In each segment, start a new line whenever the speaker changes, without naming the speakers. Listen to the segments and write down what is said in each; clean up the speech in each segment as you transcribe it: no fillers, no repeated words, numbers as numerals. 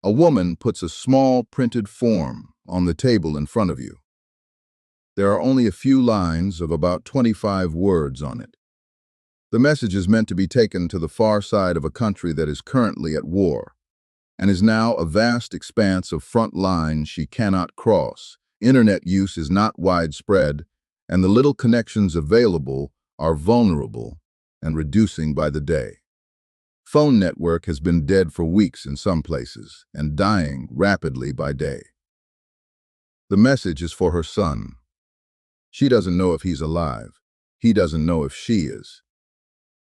A woman puts a small printed form on the table in front of you. There are only a few lines of about 25 words on it. The message is meant to be taken to the far side of a country that is currently at war and is now a vast expanse of front lines she cannot cross. Internet use is not widespread, and the little connections available are vulnerable and reducing by the day. Phone network has been dead for weeks in some places and dying rapidly by day. The message is for her son. She doesn't know if he's alive. He doesn't know if she is.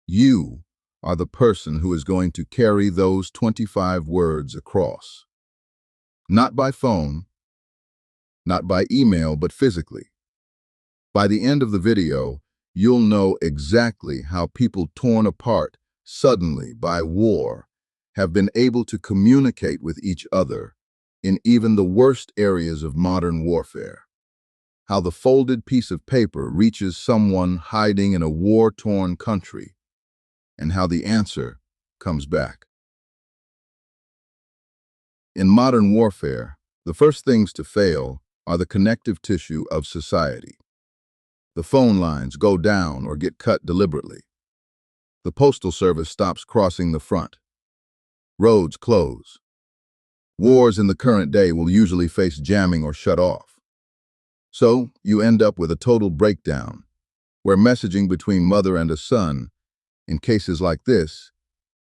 You are the person who is going to carry those 25 words across. Not by phone, not by email, but physically. By the end of the video, you'll know exactly how people torn apart suddenly by war have been able to communicate with each other in even the worst areas of modern warfare. How the folded piece of paper reaches someone hiding in a war-torn country, and how the answer comes back. In modern warfare, the first things to fail are the connective tissue of society. The phone lines go down or get cut deliberately. The postal service stops crossing the front. Roads close. Wars in the current day will usually face jamming or shut off. So you end up with a total breakdown, where messaging between mother and a son, in cases like this,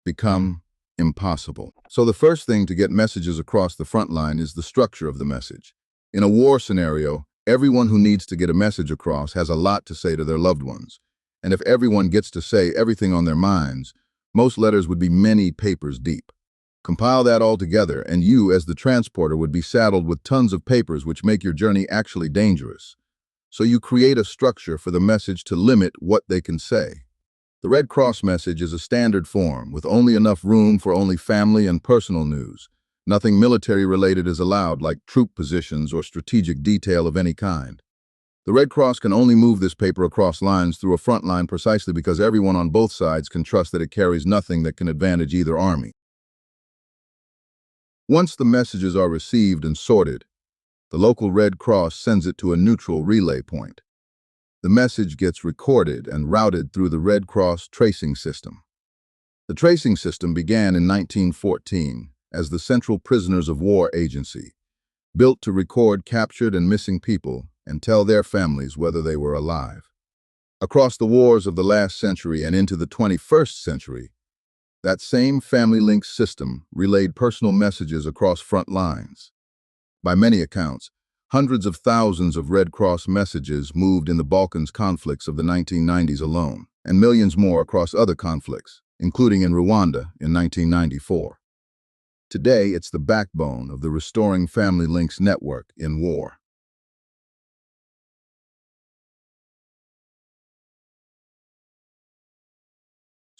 become impossible. So the first thing to get messages across the front line is the structure of the message. In a war scenario, everyone who needs to get a message across has a lot to say to their loved ones. And if everyone gets to say everything on their minds, most letters would be many papers deep. Compile that all together, and you, as the transporter, would be saddled with tons of papers which make your journey actually dangerous. So you create a structure for the message to limit what they can say. The Red Cross message is a standard form, with only enough room for only family and personal news. Nothing military-related is allowed, like troop positions or strategic detail of any kind. The Red Cross can only move this paper across lines through a front line precisely because everyone on both sides can trust that it carries nothing that can advantage either army. Once the messages are received and sorted, the local Red Cross sends it to a neutral relay point. The message gets recorded and routed through the Red Cross tracing system. The tracing system began in 1914 as the Central Prisoners of War Agency, built to record captured and missing people and tell their families whether they were alive. Across the wars of the last century and into the 21st century, that same family link system relayed personal messages across front lines. By many accounts, hundreds of thousands of Red Cross messages moved in the Balkans conflicts of the 1990s alone, and millions more across other conflicts, including in Rwanda in 1994. Today, it's the backbone of the Restoring Family Links network in war.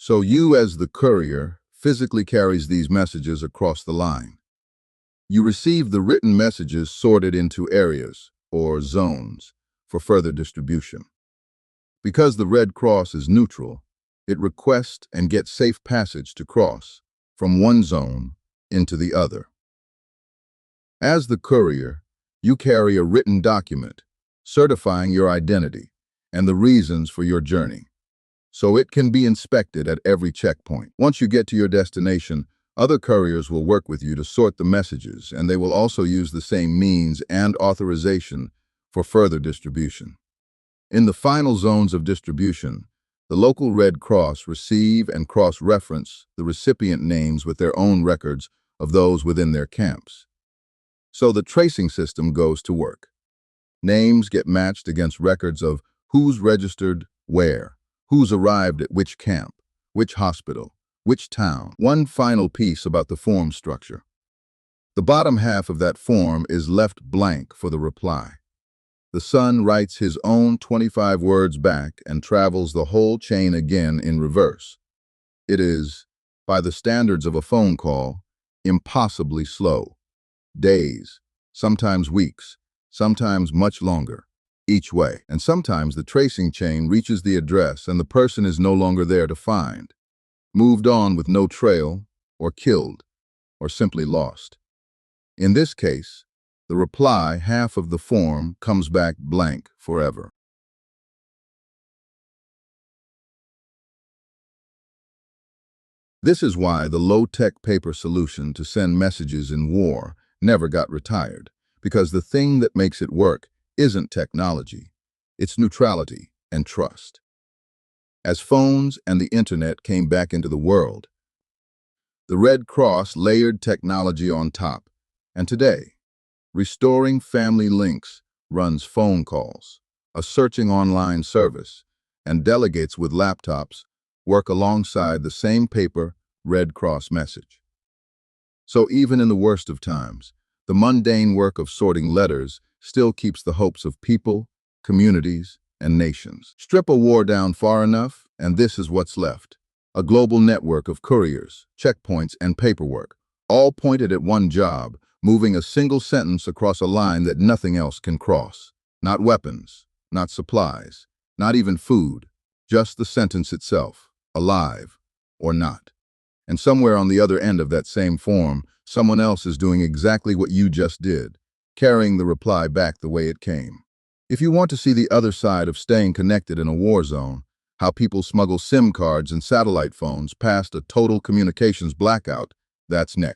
So you, as the courier, physically carries these messages across the line. You receive the written messages sorted into areas, or zones, for further distribution. Because the Red Cross is neutral, it requests and gets safe passage to cross from one zone into the other. As the courier, you carry a written document certifying your identity and the reasons for your journey, so it can be inspected at every checkpoint. Once you get to your destination, other couriers will work with you to sort the messages, and they will also use the same means and authorization for further distribution. In the final zones of distribution, the local Red Cross receive and cross-reference the recipient names with their own records of those within their camps. So the tracing system goes to work. Names get matched against records of who's registered where, who's arrived at which camp, which hospital, which town. One final piece about the form structure. The bottom half of that form is left blank for the reply. The son writes his own 25 words back and travels the whole chain again in reverse. It is, by the standards of a phone call, impossibly slow. Days, sometimes weeks, sometimes much longer, each way. And sometimes the tracing chain reaches the address and the person is no longer there to find, moved on with no trail, or killed, or simply lost. In this case, the reply, half of the form, comes back blank forever. This is why the low-tech paper solution to send messages in war never got retired, because the thing that makes it work isn't technology, it's neutrality and trust. As phones and the internet came back into the world, the Red Cross layered technology on top, and today, restoring family links runs phone calls, a searching online service, and delegates with laptops work alongside the same paper Red Cross message. So even in the worst of times, the mundane work of sorting letters still keeps the hopes of people, communities, and nations. Strip a war down far enough, and this is what's left. A global network of couriers, checkpoints, and paperwork, all pointed at one job, moving a single sentence across a line that nothing else can cross. Not weapons, not supplies, not even food, just the sentence itself, alive or not. And somewhere on the other end of that same form, someone else is doing exactly what you just did, carrying the reply back the way it came. If you want to see the other side of staying connected in a war zone, how people smuggle SIM cards and satellite phones past a total communications blackout, that's next.